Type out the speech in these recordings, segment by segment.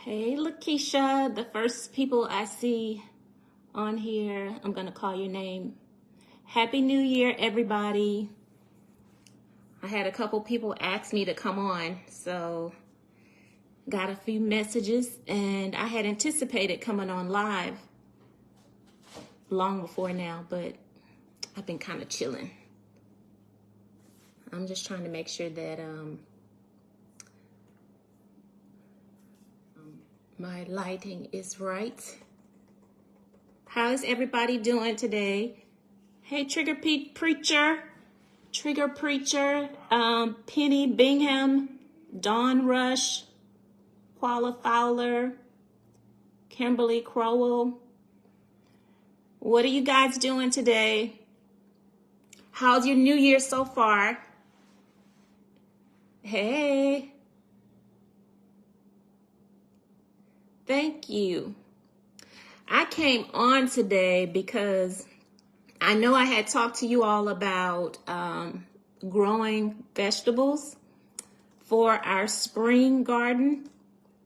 Hey, Lakeisha, the first people I see on here, I'm going to call your name. Happy New Year, everybody. I had a couple people ask me to come on, so got a few messages, and I had anticipated coming on live long before now, but I've been kind of chilling. I'm just trying to make sure that my lighting is right. How's everybody doing today? Hey, Trigger Preacher, Penny Bingham, Dawn Rush, Paula Fowler, Kimberly Crowell. What are you guys doing today? How's your new year so far? Hey. Thank you. I came on today because I know I had talked to you all about growing vegetables for our spring garden.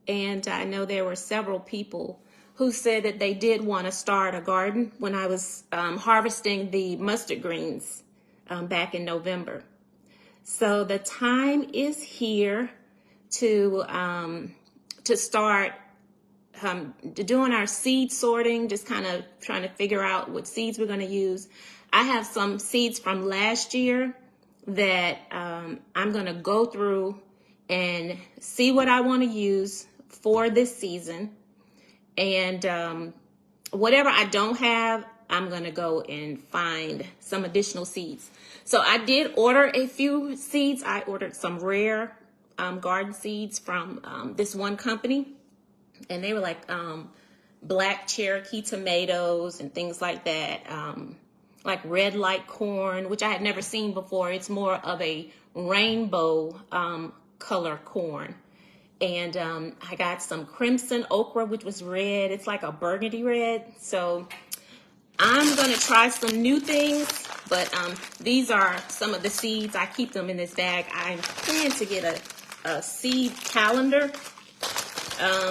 And I know there were several people who said that they did want to start a garden when I was harvesting the mustard greens back in November. So the time is here to start doing our seed sorting, just kind of trying to figure out what seeds we're going to use. I have some seeds from last year that I'm going to go through and see what I want to use for this season. And whatever I don't have, I'm going to go and find some additional seeds. So I did order a few seeds. I ordered some rare garden seeds from this one company. And they were like black Cherokee tomatoes and things like that, like red light corn, which I had never seen before. It's more of a rainbow color corn. And I got some crimson okra, which was red. It's like a burgundy red. So I'm going to try some new things, but these are some of the seeds. I keep them in this bag. I plan to get a seed calendar,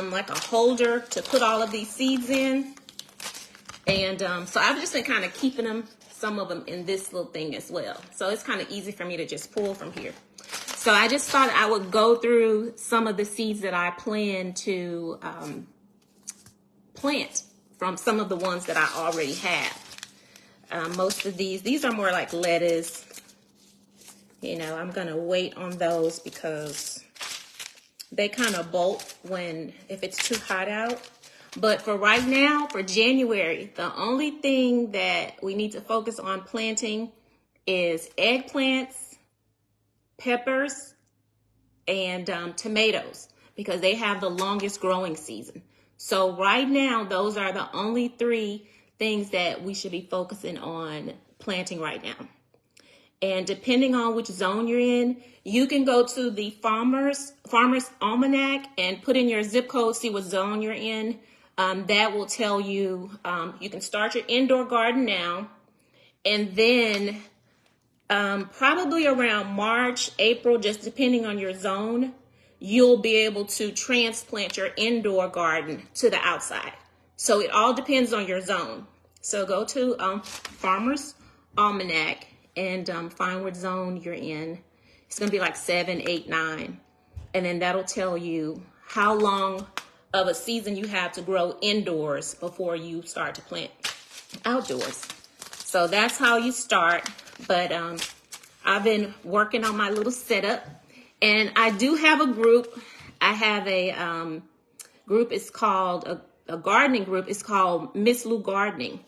like a holder to put all of these seeds in. And so I've just been kind of keeping them, some of them in this little thing as well. So it's kind of easy for me to just pull from here. So I just thought I would go through some of the seeds that I plan to plant from some of the ones that I already have. Most of these are more like lettuce. You know, I'm going to wait on those because they kind of bolt if it's too hot out. But for right now, for January, the only thing that we need to focus on planting is eggplants, peppers, and tomatoes, because they have the longest growing season. So right now, those are the only three things that we should be focusing on planting right now. And depending on which zone you're in, you can go to the Farmer's Almanac and put in your zip code, see what zone you're in. That will tell you, you can start your indoor garden now. And then probably around March, April, just depending on your zone, you'll be able to transplant your indoor garden to the outside. So it all depends on your zone. So go to Farmer's Almanac and find what zone you're in. It's going to be like 7, 8, 9. And then that'll tell you how long of a season you have to grow indoors before you start to plant outdoors. So that's how you start. But I've been working on my little setup. And I do have a group. I have a group. It's called, a gardening group. It's called Miss Lou Gardening.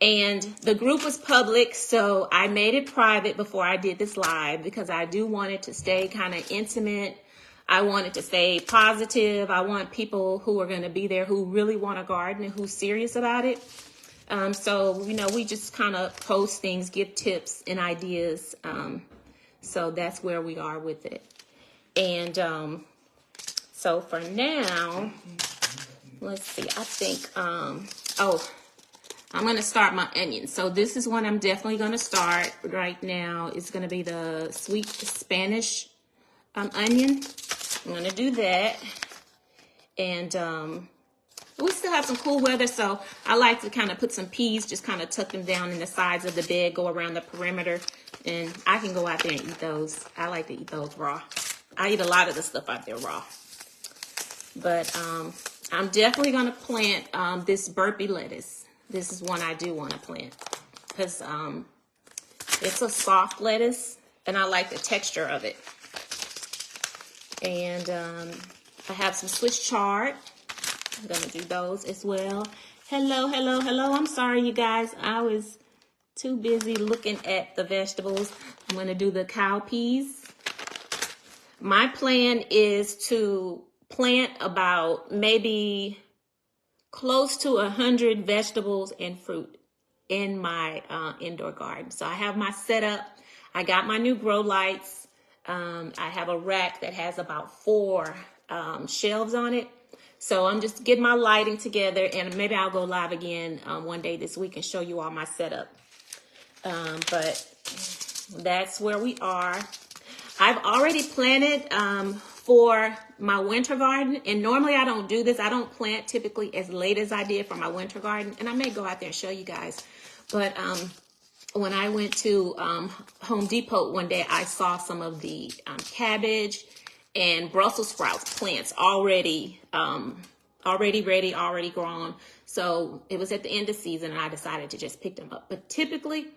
And the group was public, so I made it private before I did this live because I do want it to stay kind of intimate. I want it to stay positive. I want people who are going to be there who really want to garden and who's serious about it. So, you know, we just kind of post things, give tips and ideas. So that's where we are with it. And so for now, let's see, I think, I'm going to start my onions. So this is one I'm definitely going to start right now. It's going to be the sweet Spanish onion. I'm going to do that. And we still have some cool weather, so I like to kind of put some peas, just kind of tuck them down in the sides of the bed, go around the perimeter, and I can go out there and eat those. I like to eat those raw. I eat a lot of the stuff out there raw. But I'm definitely going to plant this burpee lettuce. This is one I do want to plant because it's a soft lettuce, and I like the texture of it. And I have some Swiss chard. I'm going to do those as well. Hello, hello, hello. I'm sorry, you guys. I was too busy looking at the vegetables. I'm going to do the cowpeas. My plan is to plant about maybe close to 100 vegetables and fruit in my indoor garden. So I have my setup. I got my new grow lights. I have a rack that has about 4 shelves on it. So I'm just getting my lighting together, and maybe I'll go live again one day this week and show you all my setup. But that's where we are. I've already planted for my winter garden, and normally I don't do this. I don't plant typically as late as I did for my winter garden, and I may go out there and show you guys. But when I went to Home Depot one day, I saw some of the cabbage and Brussels sprouts plants already ready, already grown. So it was at the end of season, and I decided to just pick them up. But typically,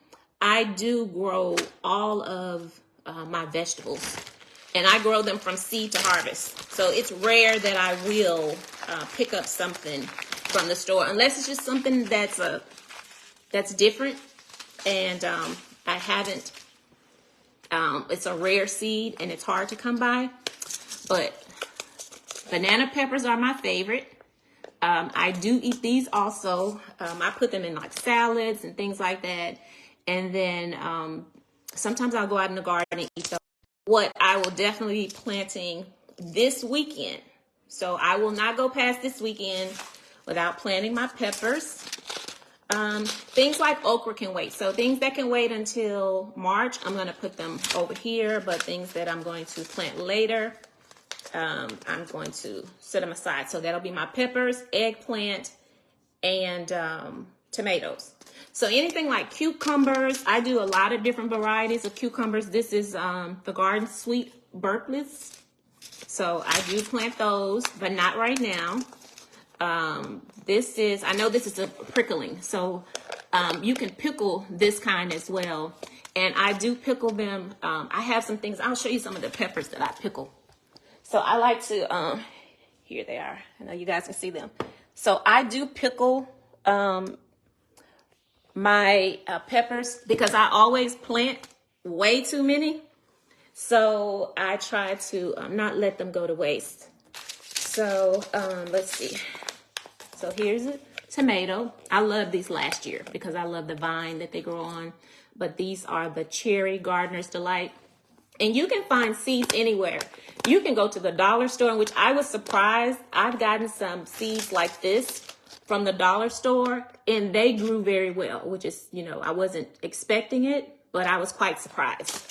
I do grow all of my vegetables, and I grow them from seed to harvest. So it's rare that I will pick up something from the store, unless it's just something that's different, and I haven't. It's a rare seed, and it's hard to come by. But banana peppers are my favorite. I do eat these also. I put them in like salads and things like that. And then sometimes I'll go out in the garden and eat those. What I will definitely be planting this weekend. So I will not go past this weekend without planting my peppers. Things like okra can wait. So things that can wait until March, I'm going to put them over here. But things that I'm going to plant later, I'm going to set them aside. So that'll be my peppers, eggplant, and tomatoes. So anything like cucumbers, I do a lot of different varieties of cucumbers. This is the Garden Sweet Burpless. So I do plant those, but not right now. I know this is a prickling. So you can pickle this kind as well. And I do pickle them. I have some things. I'll show you some of the peppers that I pickle. So I like to, here they are. I know you guys can see them. So I do pickle my peppers because I always plant way too many. So I try to not let them go to waste. So let's see. So here's a tomato. I love these last year because I love the vine that they grow on. But these are the Cherry Gardener's Delight. And you can find seeds anywhere. You can go to the dollar store, which I was surprised. I've gotten some seeds like this from the dollar store, and they grew very well, which is, I wasn't expecting it, but I was quite surprised.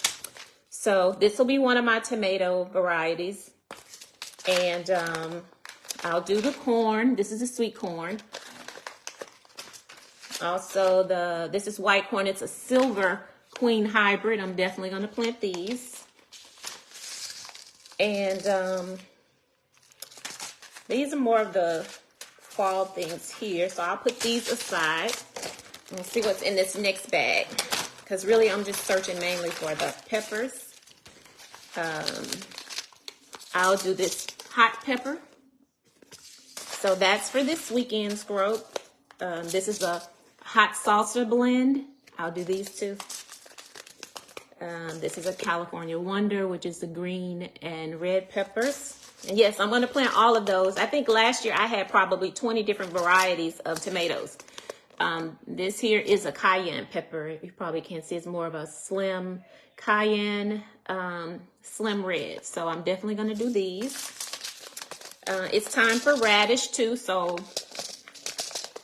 So this will be one of my tomato varieties. And I'll do the corn. This is a sweet corn. Also, this is white corn. It's a Silver Queen hybrid. I'm definitely going to plant these. And these are more of the fall things here. So I'll put these aside and see what's in this next bag. Because really I'm just searching mainly for the peppers. I'll do this hot pepper. So that's for this weekend's growth. This is a hot salsa blend. I'll do these two. This is a California Wonder, which is the green and red peppers. And yes, I'm going to plant all of those. I think last year I had probably 20 different varieties of tomatoes. This here is a cayenne pepper. You probably can't see, it's more of a slim cayenne, slim red. So I'm definitely going to do these. It's time for radish too, so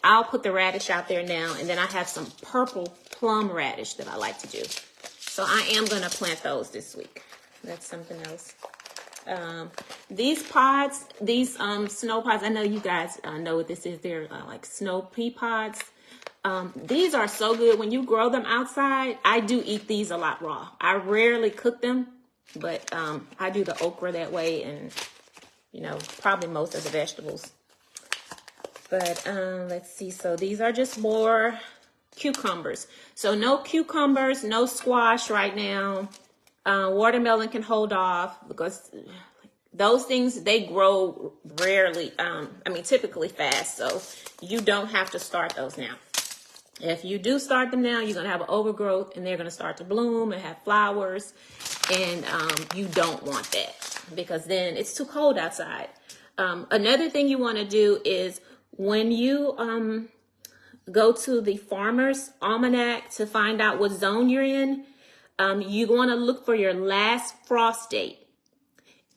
I'll put the radish out there now. And then I have some purple plum radish that I like to do. So I am going to plant those this week. That's something else. These pods, these snow pods, I know you guys know what this is. They're like snow pea pods. These are so good when you grow them outside. I do eat these a lot raw. I rarely cook them, but I do the okra that way, and you know, probably most of the vegetables. But let's see. So these are just more cucumbers. So no cucumbers, no squash right now. Watermelon can hold off because those things, they grow rarely. Typically fast. So you don't have to start those now. If you do start them now, you're going to have an overgrowth and they're going to start to bloom and have flowers. And you don't want that because then it's too cold outside. Another thing you want to do is when you go to the Farmer's Almanac to find out what zone you're in, you want to look for your last frost date.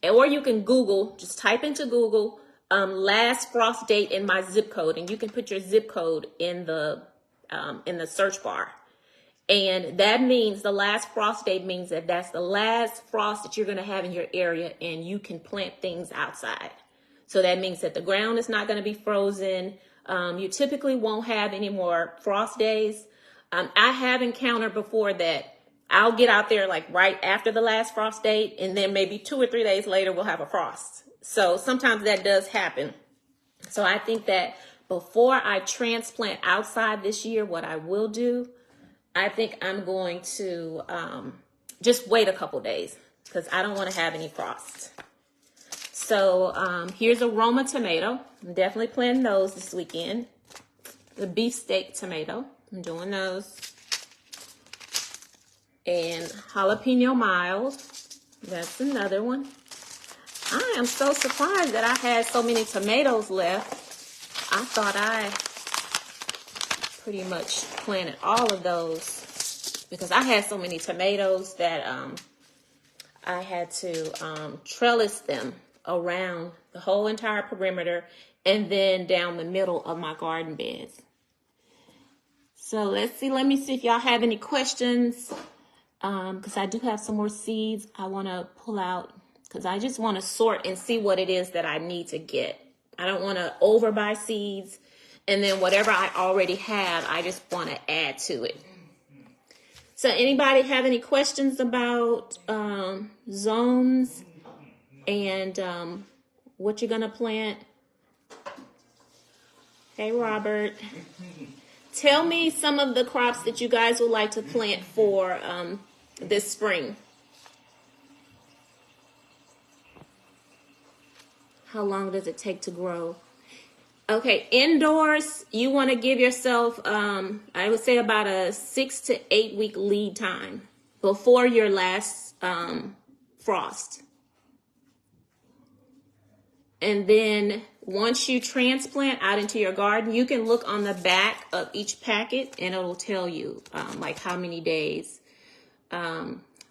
Or you can Google, just type into Google, last frost date in my zip code, and you can put your zip code in the search bar. And that means the last frost date means that that's the last frost that you're going to have in your area, and you can plant things outside. So that means that the ground is not going to be frozen. You typically won't have any more frost days. I have encountered before that I'll get out there like right after the last frost date, and then maybe 2 or 3 days later we'll have a frost. So sometimes that does happen. So I think that before I transplant outside this year, what I will do, I think I'm going to just wait a couple days because I don't want to have any frost. So here's a Roma tomato. I'm definitely planting those this weekend. The beefsteak tomato. I'm doing those. And jalapeno mild. That's another one. I am so surprised that I had so many tomatoes left. I thought I pretty much planted all of those because I had so many tomatoes that I had to trellis them around the whole entire perimeter and then down the middle of my garden beds. So let's see. Let me see if y'all have any questions. Because I do have some more seeds I want to pull out because I just want to sort and see what it is that I need to get. I don't want to overbuy seeds, and then whatever I already have, I just want to add to it. So anybody have any questions about zones and what you're going to plant? Hey, Robert. Tell me some of the crops that you guys would like to plant for this spring. How long does it take to grow? Okay, indoors, you want to give yourself, I would say about a 6 to 8 week lead time before your last frost. And then once you transplant out into your garden, you can look on the back of each packet and it'll tell you like how many days.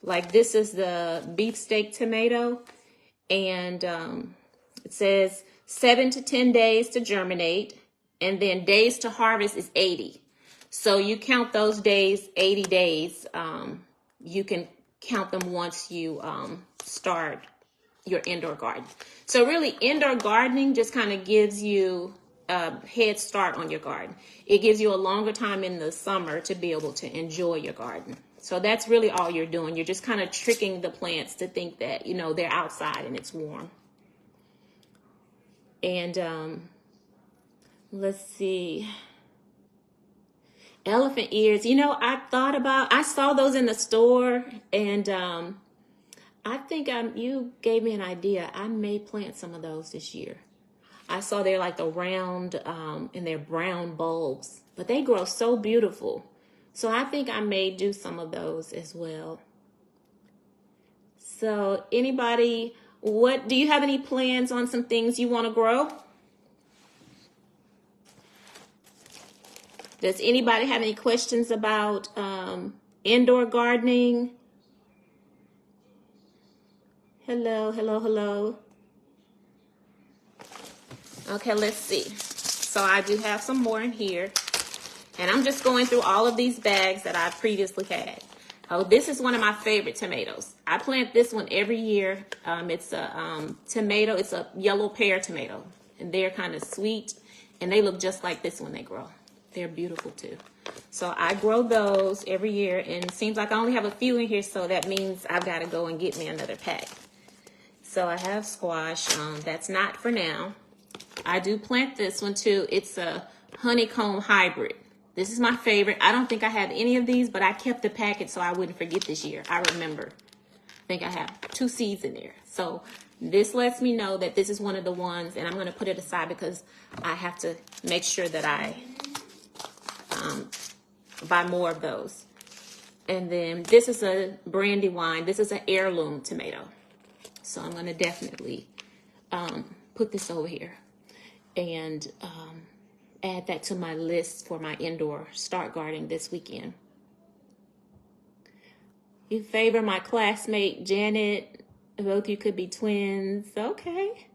Like this is the beefsteak tomato, and it says 7 to 10 days to germinate, and then days to harvest is 80. So you count those days, 80 days. You can count them once you start your indoor garden. So really indoor gardening just kind of gives you a head start on your garden. It gives you a longer time in the summer to be able to enjoy your garden. So that's really all you're doing. You're just kind of tricking the plants to think that, you know, they're outside and it's warm. And let's see. Elephant ears. You know, I saw those in the store, and I think you gave me an idea. I may plant some of those this year. I saw they're like the round and they're brown bulbs, but they grow so beautiful. So I think I may do some of those as well. So anybody, do you have any plans on some things you want to grow? Does anybody have any questions about indoor gardening? Hello, hello, hello. Okay, let's see. So I do have some more in here. And I'm just going through all of these bags that I previously had. Oh, this is one of my favorite tomatoes. I plant this one every year. It's a tomato. It's a yellow pear tomato. And they're kind of sweet. And they look just like this when they grow. They're beautiful too. So I grow those every year. And it seems like I only have a few in here. So that means I've got to go and get me another pack. So I have squash. That's not for now. I do plant this one too. It's a honeycomb hybrid. This is my favorite. I don't think I have any of these, but I kept the packet so I wouldn't forget this year. I remember. I think I have 2 seeds in there. So this lets me know that this is one of the ones, and I'm going to put it aside because I have to make sure that I buy more of those. And then this is a Brandywine. This is an heirloom tomato. So I'm going to definitely put this over here and add that to my list for my indoor start gardening this weekend. You favor my classmate Janet. Both you could be twins. Okay.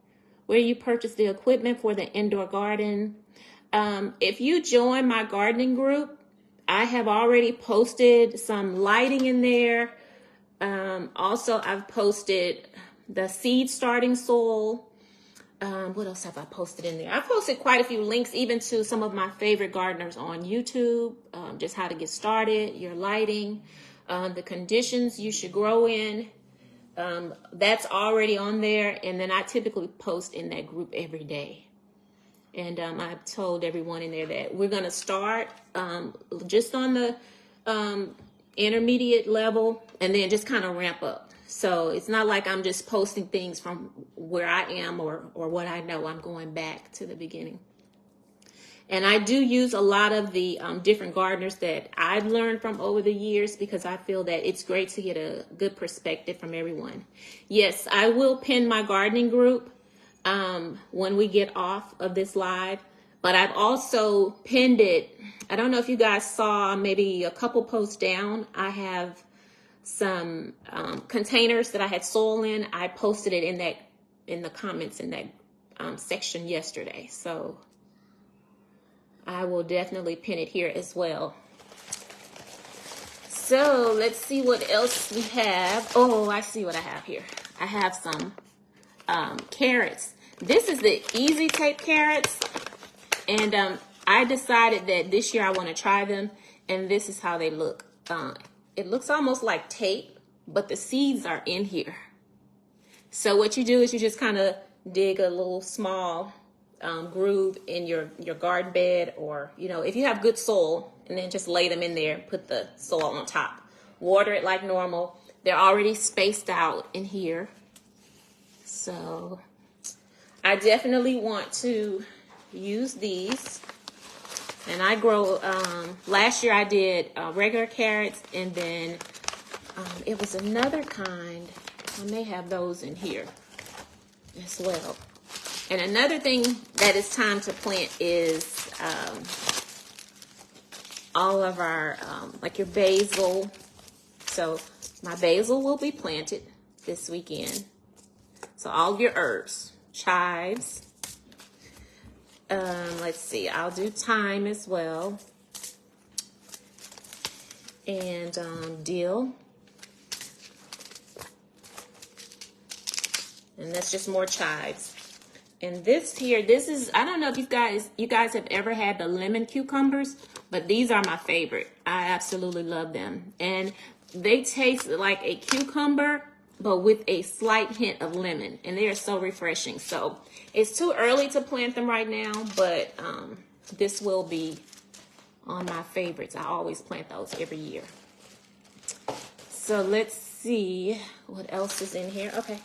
Where you purchase the equipment for the indoor garden. If you join my gardening group, I have already posted some lighting in there. Also, I've posted the seed starting soil. What else have I posted in there? I posted quite a few links even to some of my favorite gardeners on YouTube. Just how to get started, your lighting, the conditions you should grow in. That's already on there. And then I typically post in that group every day. And I've told everyone in there that we're going to start just on the intermediate level and then just kind of ramp up. So it's not like I'm just posting things from where I am or what I know. I'm going back to the beginning. And I do use a lot of the different gardeners that I've learned from over the years because I feel that it's great to get a good perspective from everyone. Yes, I will pin my gardening group when we get off of this live. But I've also pinned it. I don't know if you guys saw maybe a couple posts down. I have some containers that I had soil in. I posted it in the comments in that section yesterday. So I will definitely pin it here as well. So let's see what else we have. Oh, I see what I have here. I have some carrots. This is the Easy Tape carrots. And I decided that this year I want to try them. And this is how they look. It looks almost like tape, but the seeds are in here. So what you do is you just kind of dig a little small groove in your garden bed, or, you know, if you have good soil, and then just lay them in there, put the soil on top. Water it like normal. They're already spaced out in here. So I definitely want to use these. And I grow, last year I did regular carrots, and then it was another kind. I may have those in here as well. And another thing that is time to plant is all of our, like your basil. So my basil will be planted this weekend. So all of your herbs, chives. Let's see, I'll do thyme as well. And dill. And that's just more chives. And this here, this is, I don't know if you guys have ever had the lemon cucumbers, but these are my favorite. I absolutely love them. And they taste like a cucumber, but with a slight hint of lemon. And they are so refreshing. So it's too early to plant them right now, but this will be on my favorites. I always plant those every year. So let's see what else is in here. Okay.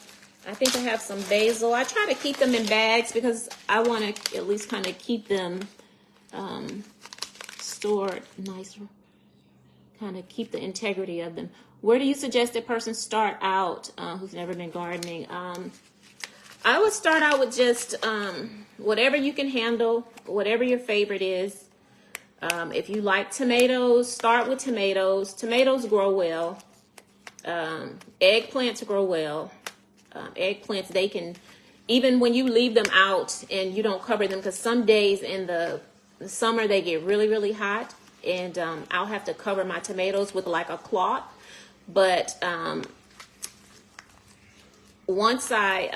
I think I have some basil. I try to keep them in bags because I want to at least kind of keep them stored nice, kind of keep the integrity of them. Where do you suggest a person start out who's never been gardening? I would start out with just whatever you can handle, whatever your favorite is. If you like tomatoes, start with tomatoes. Tomatoes grow well. Eggplants grow well. Eggplants, they can, even when you leave them out and you don't cover them, because some days in the summer they get really, really hot, and I'll have to cover my tomatoes with like a cloth. But once that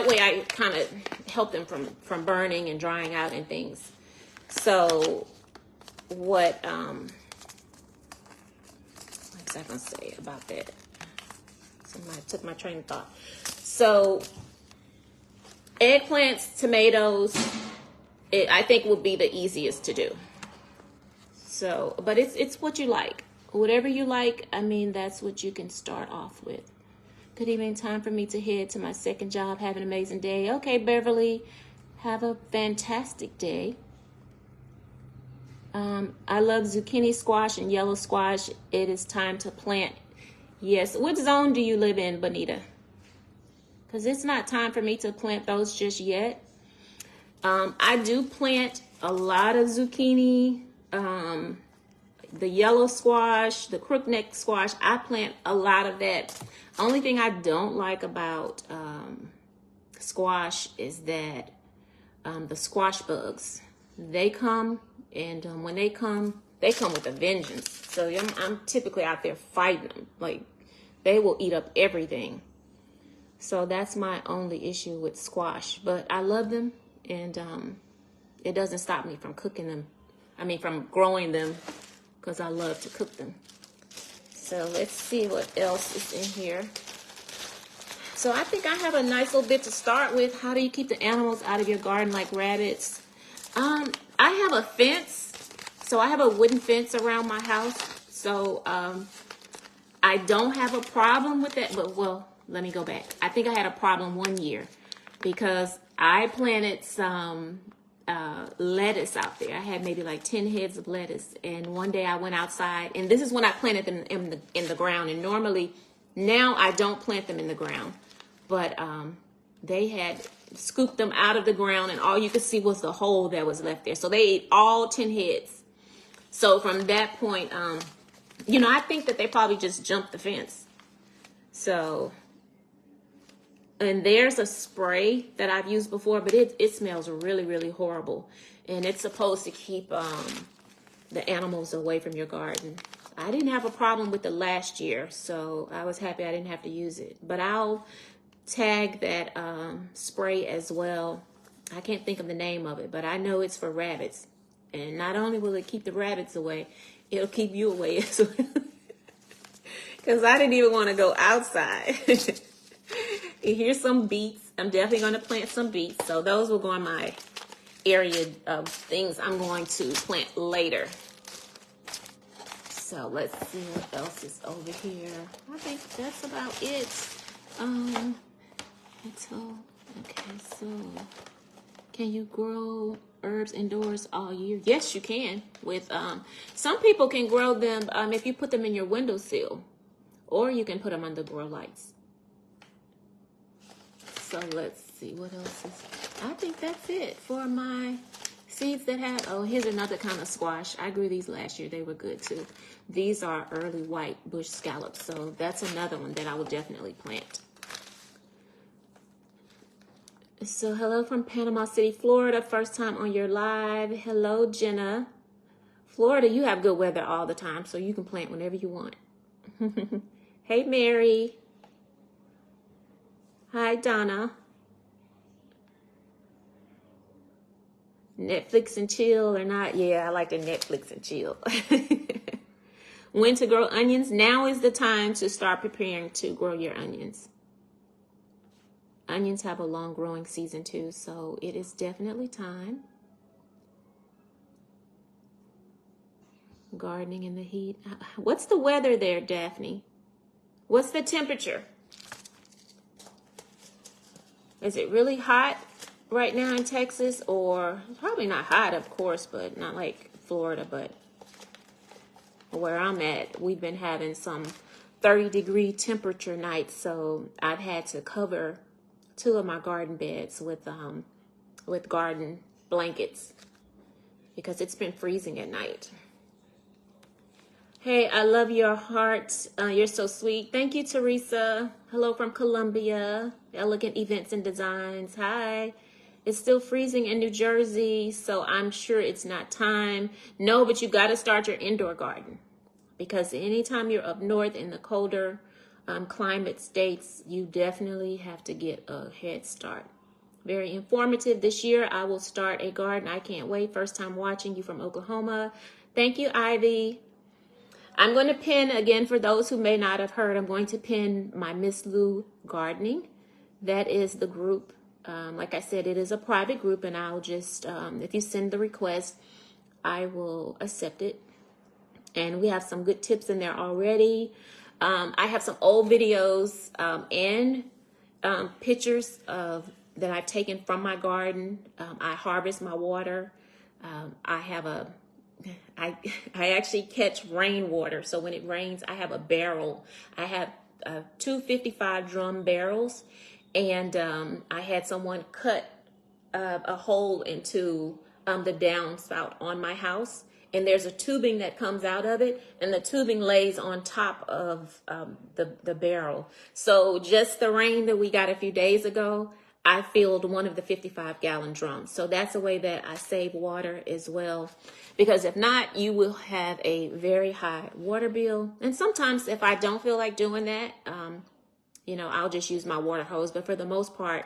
way I kind of help them from burning and drying out and things. So what was I gonna say about that? Somebody took my train of thought. So eggplants, tomatoes, I think will be the easiest to do. So, but it's what you like. Whatever you like, I mean, that's what you can start off with. Good evening, time for me to head to my second job. Have an amazing day. Okay, Beverly, have a fantastic day. I love zucchini squash and yellow squash. It is time to plant. Yes. What zone do you live in, Bonita? Because it's not time for me to plant those just yet. I do plant a lot of zucchini, the yellow squash, the crookneck squash. I plant a lot of that. Only thing I don't like about squash is that the squash bugs, they come, and when they come with a vengeance. So I'm typically out there fighting them. Like, they will eat up everything. So that's my only issue with squash. But I love them, and it doesn't stop me from cooking them. I mean, from growing them, because I love to cook them. So let's see what else is in here. So I think I have a nice little bit to start with. How do you keep the animals out of your garden like rabbits? I have a fence. So I have a wooden fence around my house. So I don't have a problem with that. But, well, let me go back. I think I had a problem one year because I planted some lettuce out there. I had maybe like 10 heads of lettuce, and one day I went outside, and this is when I planted them in the ground. And normally now I don't plant them in the ground, but they had scooped them out of the ground, and all you could see was the hole that was left there. So they ate all 10 heads. So from that point, I think that they probably just jumped the fence. So, and there's a spray that I've used before, but it smells really, really horrible. And it's supposed to keep the animals away from your garden. I didn't have a problem with it last year, so I was happy I didn't have to use it. But I'll tag that spray as well. I can't think of the name of it, but I know it's for rabbits. And not only will it keep the rabbits away, it'll keep you away as well. Because I didn't even want to go outside. Here's some beets. I'm definitely going to plant some beets. So those will go in my area of things I'm going to plant later. So let's see what else is over here. I think that's about it. Okay, so can you grow herbs indoors all year? Yes, you can. With some people can grow them if you put them in your windowsill, or you can put them under grow lights. So let's see what else is. I think that's it for my seeds that have. Oh, here's another kind of squash. I grew these last year. They were good too. These are early white bush scallops. So that's another one that I will definitely plant. So hello from Panama City, Florida. First time on your live. Hello, Jenna. Florida, you have good weather all the time, so you can plant whenever you want. Hey, Mary. Hi, Donna. Netflix and chill or not? Yeah, I like to Netflix and chill. When to grow onions? Now is the time to start preparing to grow your onions. Onions have a long growing season too, so it is definitely time. Gardening in the heat. What's the weather there, Daphne? What's the temperature? Is it really hot right now in Texas? Or probably not hot, of course, but not like Florida, but where I'm at, we've been having some 30-degree temperature nights, so I've had to cover 2 of my garden beds with garden blankets because it's been freezing at night. Hey, I love your heart. You're so sweet. Thank you, Teresa. Hello from Columbia. Elegant Events and Designs. Hi. It's still freezing in New Jersey, so I'm sure it's not time. No, but you got to start your indoor garden. because anytime you're up north in the colder climate states, you definitely have to get a head start. Very informative. This year, I will start a garden. I can't wait. First time watching you from Oklahoma. Thank you, Ivy. I'm going to pin, again, for those who may not have heard, I'm going to pin my Miss Lou Gardening. That is the group. Like I said, it is a private group, and I'll just, if you send the request, I will accept it. And we have some good tips in there already. I have some old videos and pictures of that I've taken from my garden. I harvest my water. I actually catch rainwater. So when it rains, I have a barrel. I have 255 drum barrels, and I had someone cut a hole into the downspout on my house, and there's a tubing that comes out of it, and the tubing lays on top of the barrel. So just the rain that we got a few days ago, I filled one of the 55-gallon drums. So that's a way that I save water as well, because if not, you will have a very high water bill. And sometimes if I don't feel like doing that, I'll just use my water hose. But for the most part,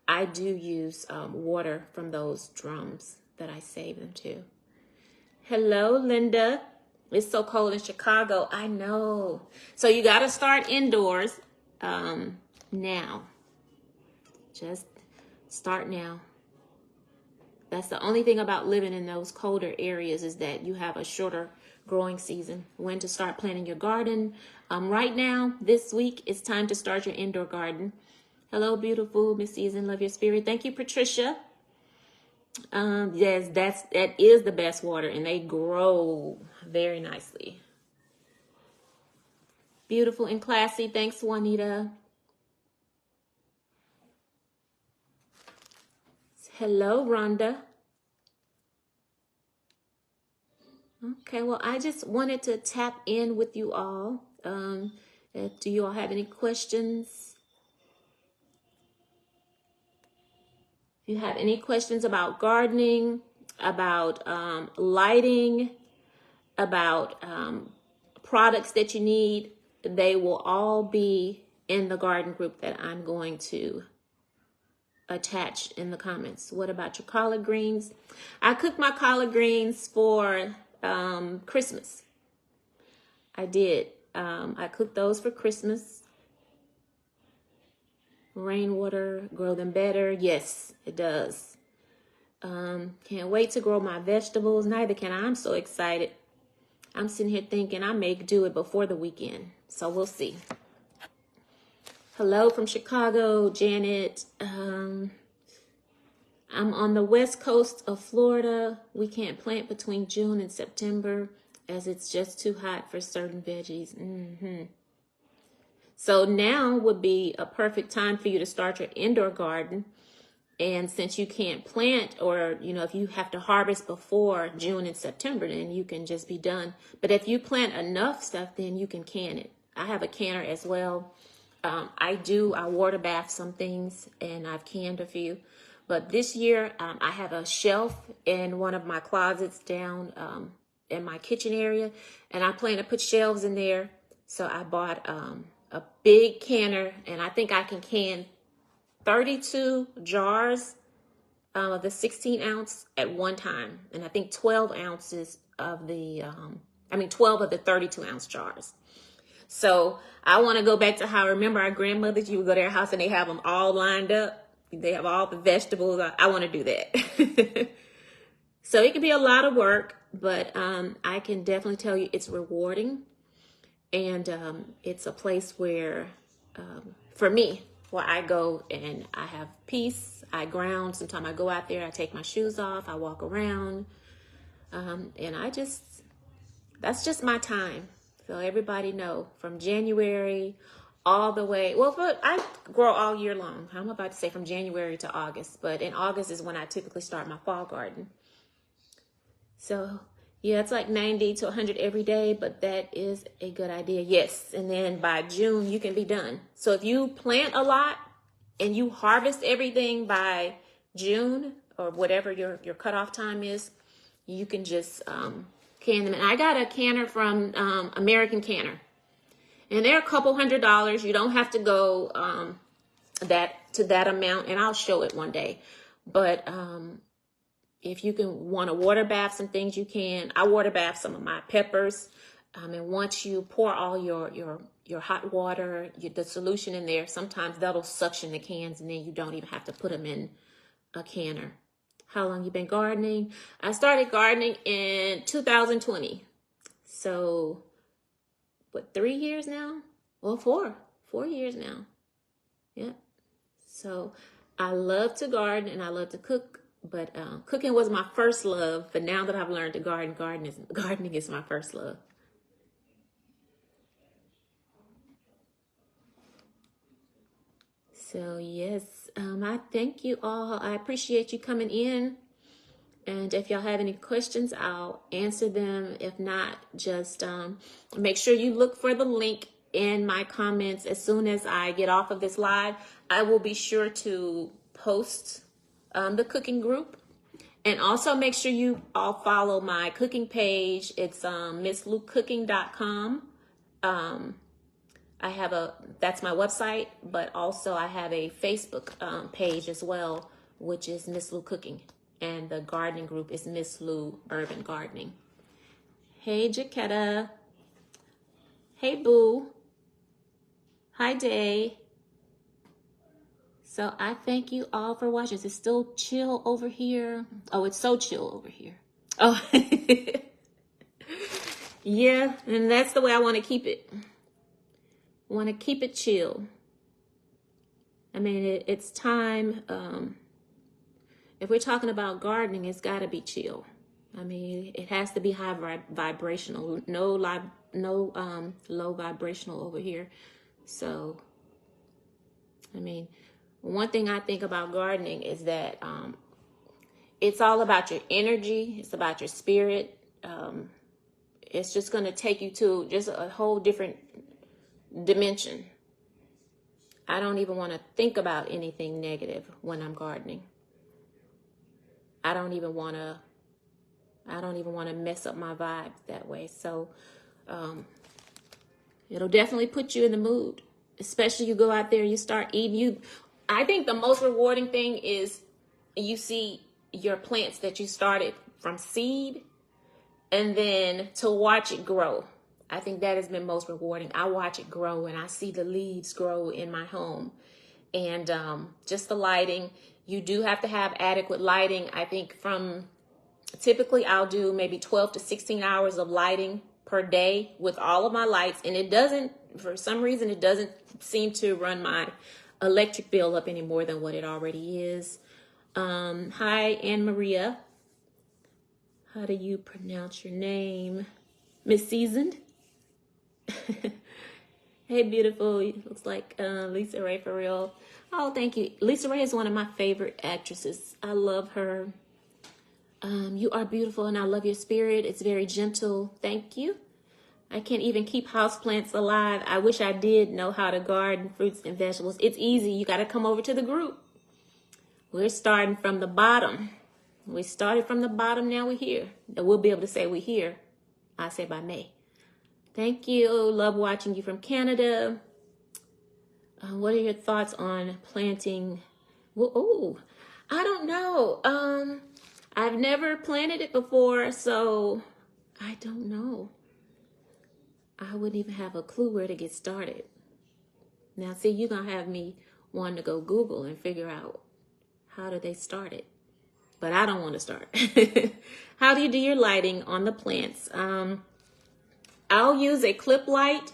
I do use water from those drums that I save them to. Hello, Linda. It's so cold in Chicago. I know. So you got to start indoors now. Just start now. That's the only thing about living in those colder areas, is that you have a shorter growing season. When to start planting your garden. Right now, this week, it's time to start your indoor garden. Hello, beautiful Miss Season. Love your spirit. Thank you, Patricia. Yes, that is the best water, and they grow very nicely. Beautiful and classy. Thanks, Juanita. Hello, Rhonda. Okay, well, I just wanted to tap in with you all. Do you all have any questions? If you have any questions about gardening, about lighting, about products that you need, they will all be in the garden group that I'm going to attach in the comments. What about your collard greens? I cooked my collard greens for Christmas. I did. I cooked those for Christmas. Rainwater, grow them better. Yes, it does. Can't wait to grow my vegetables. Neither can I. I'm so excited. I'm sitting here thinking I may do it before the weekend. So we'll see. Hello from Chicago, Janet. I'm on the west coast of Florida. We can't plant between June and September as it's just too hot for certain veggies. So now would be a perfect time for you to start your indoor garden. And since you can't plant, or, if you have to harvest before June and September, then you can just be done. But if you plant enough stuff, then you can can it. I have a canner as well. I water bath some things, and I've canned a few. But this year, I have a shelf in one of my closets down in my kitchen area, and I plan to put shelves in there. So I bought a big canner, and I think I can can 32 jars of the 16 ounce at one time. And I think 12 ounces of 12 of the 32 ounce jars. So I want to go back to how I remember our grandmothers, you would go to their house and they have them all lined up. They have all the vegetables. I want to do that. So it can be a lot of work, but I can definitely tell you it's rewarding. And it's a place where, for me, where I go and I have peace. I ground. Sometimes I go out there, I take my shoes off, I walk around. And that's just my time. So everybody know, from January all the way, I grow all year long. I'm about to say from January to August, but in August is when I typically start my fall garden. So yeah, it's like 90 to 100 every day, but that is a good idea. Yes. And then by June, you can be done. So if you plant a lot and you harvest everything by June or whatever your cutoff time is, you can just can them. And I got a canner from American Canner. And they're a couple $100s. You don't have to go to that amount. And I'll show it one day. But if you want to water bath some things, you can. I water bath some of my peppers. And once you pour all your hot water, the solution in there, sometimes that'll suction the cans, and then you don't even have to put them in a canner. How long you been gardening? I started gardening in 2020. So, what, 3 years now? Well, 4 years now. Yeah. So, I love to garden and I love to cook, but cooking was my first love. But now that I've learned to gardening is my first love. So yes, I thank you all. I appreciate you coming in. And if y'all have any questions, I'll answer them. If not, just make sure you look for the link in my comments. As soon as I get off of this live, I will be sure to post the cooking group. And also make sure you all follow my cooking page. It's missloucooking.com. That's my website, but also I have a Facebook page as well, which is Miss Lou Cooking. And the gardening group is Miss Lou Urban Gardening. Hey, Jaquetta. Hey, Boo. Hi, Day. So I thank you all for watching. Is it still chill over here? Oh, it's so chill over here. Oh, yeah, and that's the way I want to keep it. Want to keep it chill. I mean, it's time. If we're talking about gardening, it's got to be chill. I mean, it has to be high vibrational. No low vibrational over here. So, I mean, one thing I think about gardening is that it's all about your energy. It's about your spirit. It's just going to take you to just a whole different dimension. I don't even want to think about anything negative when I'm gardening. I don't even want to mess up my vibe that way. So it'll definitely put you in the mood, especially you go out there, you start eating. I think the most rewarding thing is you see your plants that you started from seed and then to watch it grow. I think that has been most rewarding. I watch it grow and I see the leaves grow in my home. And just the lighting, you do have to have adequate lighting. I think typically I'll do maybe 12 to 16 hours of lighting per day with all of my lights. And for some reason, it doesn't seem to run my electric bill up any more than what it already is. Hi, Anne Maria. How do you pronounce your name? Miss Seasoned? Hey, beautiful. Looks like Lisa Ray for real. Oh, thank you. Lisa Ray is one of my favorite actresses. I love her. You are beautiful and I love your spirit. It's very gentle. Thank you. I can't even keep houseplants alive. I wish I did know how to garden fruits and vegetables. It's easy. You got to come over to the group. We're starting from the bottom. We started from the bottom. Now we're here. We'll be able to say we're here. I say by May. Thank you. Love watching you from Canada. What are your thoughts on planting? Oh, I don't know. I've never planted it before, so I don't know. I wouldn't even have a clue where to get started. Now, see, you're going to have me wanting to go Google and figure out how do they start it. But I don't want to start. How do you do your lighting on the plants? I'll use a clip light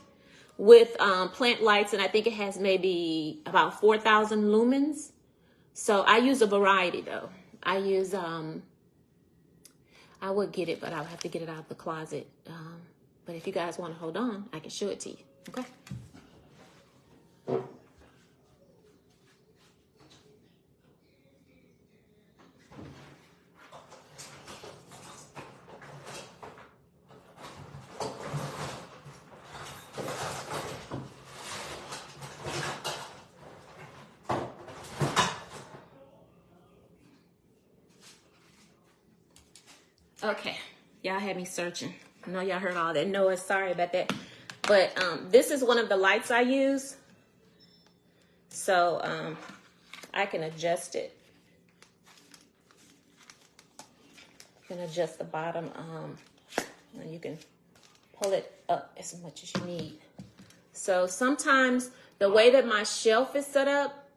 with plant lights, and I think it has maybe about 4,000 lumens. So I use a variety, though. I use, I would get it, but I'll have to get it out of the closet. But if you guys want to hold on, I can show it to you. Okay. Okay, y'all had me searching. I know y'all heard all that noise. Sorry about that. But this is one of the lights I use. So I can adjust it. You can adjust the bottom. And you can pull it up as much as you need. So sometimes the way that my shelf is set up,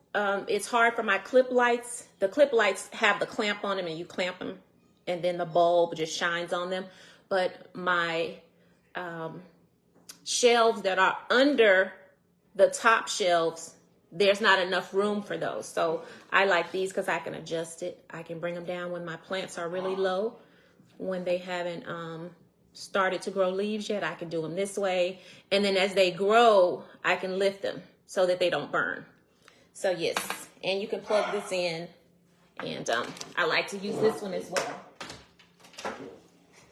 it's hard for my clip lights. The clip lights have the clamp on them and you clamp them and then the bulb just shines on them. But my shelves that are under the top shelves, there's not enough room for those. So I like these because I can adjust it. I can bring them down when my plants are really low. When they haven't started to grow leaves yet, I can do them this way. And then as they grow, I can lift them so that they don't burn. So yes, and you can plug this in. And I like to use this one as well.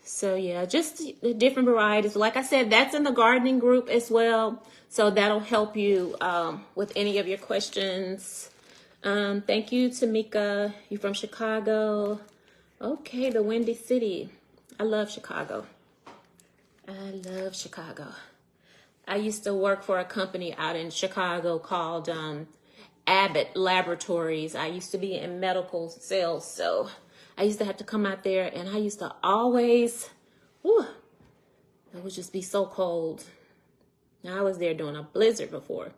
So yeah, just the different varieties. Like I said, that's in the gardening group as well. So that'll help you with any of your questions. Thank you, Tamika. You're from Chicago. Okay, the Windy City. I love Chicago. I love Chicago. I used to work for a company out in Chicago called Abbott Laboratories. I used to be in medical sales, so I used to have to come out there, and I used to always, it would just be so cold. Now, I was there during a blizzard before.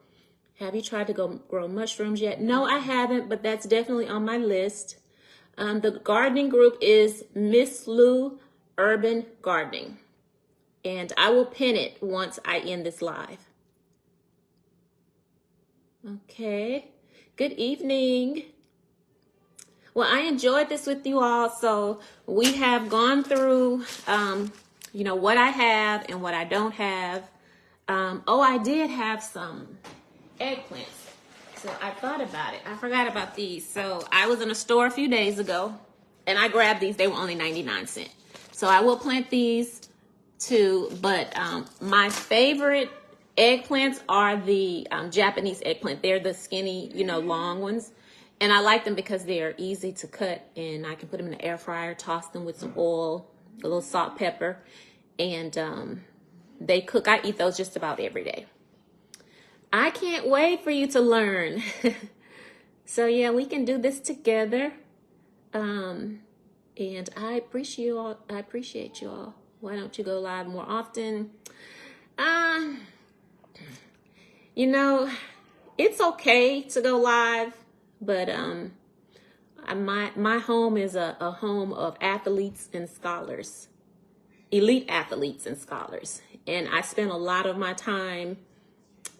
Have you tried to go grow mushrooms yet? No, I haven't, but that's definitely on my list. The gardening group is Miss Lou Urban Gardening. And I will pin it once I end this live. Okay. Good evening. Well, I enjoyed this with you all. So we have gone through, what I have and what I don't have. I did have some eggplants. So I thought about it. I forgot about these. So I was in a store a few days ago and I grabbed these. They were only 99 cents. So I will plant these too. But my favorite eggplants are the Japanese eggplant. They're the skinny, long ones. And I like them because they're easy to cut and I can put them in the air fryer, toss them with some oil, a little salt, pepper, and they cook. I eat those just about every day. I can't wait for you to learn. So yeah, we can do this together. And I appreciate you all. Why don't you go live more often? It's okay to go live, but my home is a home of athletes and scholars, elite athletes and scholars, and I spend a lot of my time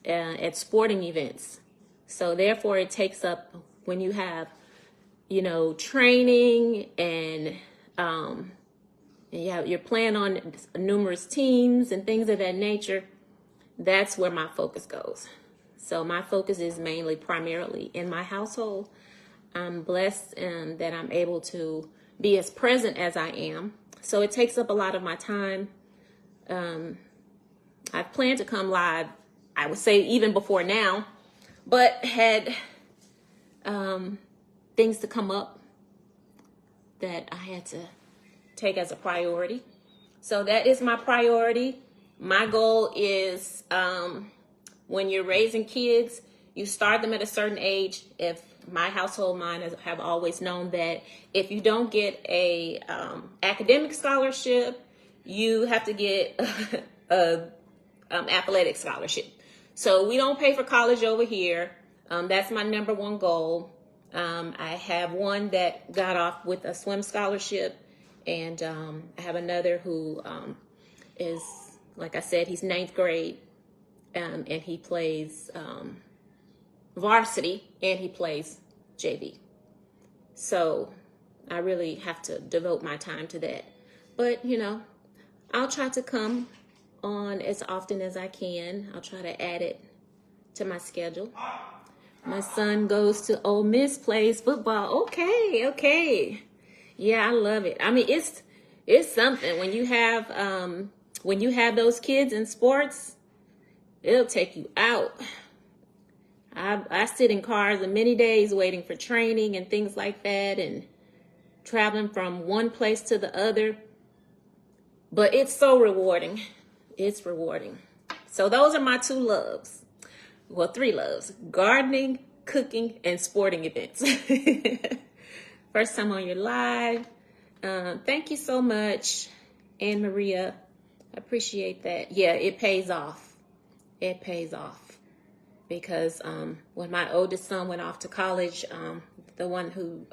at sporting events. So therefore, it takes up when you have, training and you're playing on numerous teams and things of that nature. That's where my focus goes. So my focus is primarily in my household. I'm blessed that I'm able to be as present as I am. So it takes up a lot of my time. I've planned to come live, I would say even before now, but had things to come up that I had to take as a priority. So that is my priority. My goal is when you're raising kids, you start them at a certain age. If my household, mine have always known that if you don't get a academic scholarship, you have to get a athletic scholarship. So we don't pay for college over here. That's my number one goal. I have one that got off with a swim scholarship, and I have another who is, like I said, he's 9th grade, and he plays varsity, and he plays JV. So I really have to devote my time to that. But, I'll try to come on as often as I can. I'll try to add it to my schedule. My son goes to Ole Miss, plays football. Okay. Yeah, I love it. I mean, it's something when you have those kids in sports, it'll take you out. I sit in cars many days waiting for training and things like that, and traveling from one place to the other. But it's so rewarding. It's rewarding. So those are my 2 loves. Well, 3 loves: gardening, cooking, and sporting events. First time on your live. Thank you so much, Anne Maria. I appreciate that. Yeah, it pays off. It pays off. Because when my oldest son went off to college, the one who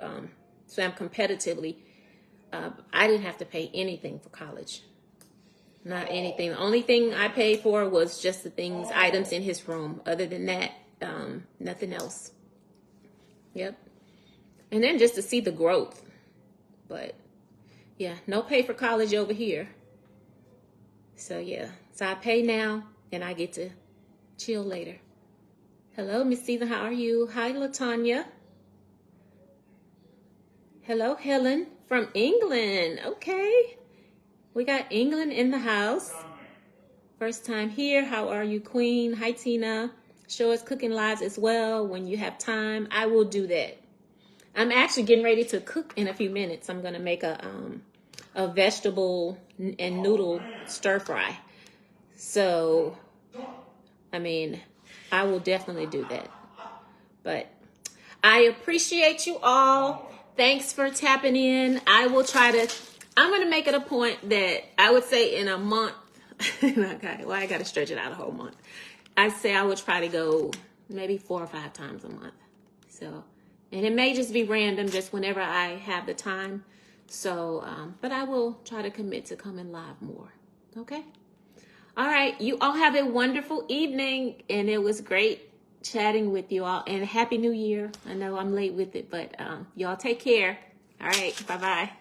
swam competitively, I didn't have to pay anything for college. Not anything. The only thing I paid for was just the things, items in his room. Other than that, nothing else. Yep. And then just to see the growth. But yeah, no pay for college over here. So yeah, so I pay now and I get to chill later. Hello, Miss Season, how are you? Hi, LaTanya. Hello, Helen from England. Okay. We got England in the house. First time here. How are you, Queen? Hi, Tina. Show us cooking lives as well when you have time. I will do that. I'm actually getting ready to cook in a few minutes. I'm going to make a vegetable and noodle stir fry. So, I mean, I will definitely do that. But I appreciate you all. Thanks for tapping in. I'm going to make it a point that I would say in a month. Okay, well, I got to stretch it out a whole month. I say I would try to go maybe 4 or 5 times a month. So, and it may just be random, just whenever I have the time. So, but I will try to commit to coming live more. Okay? All right. You all have a wonderful evening. And it was great chatting with you all. And Happy New Year. I know I'm late with it, but y'all take care. All right. Bye-bye.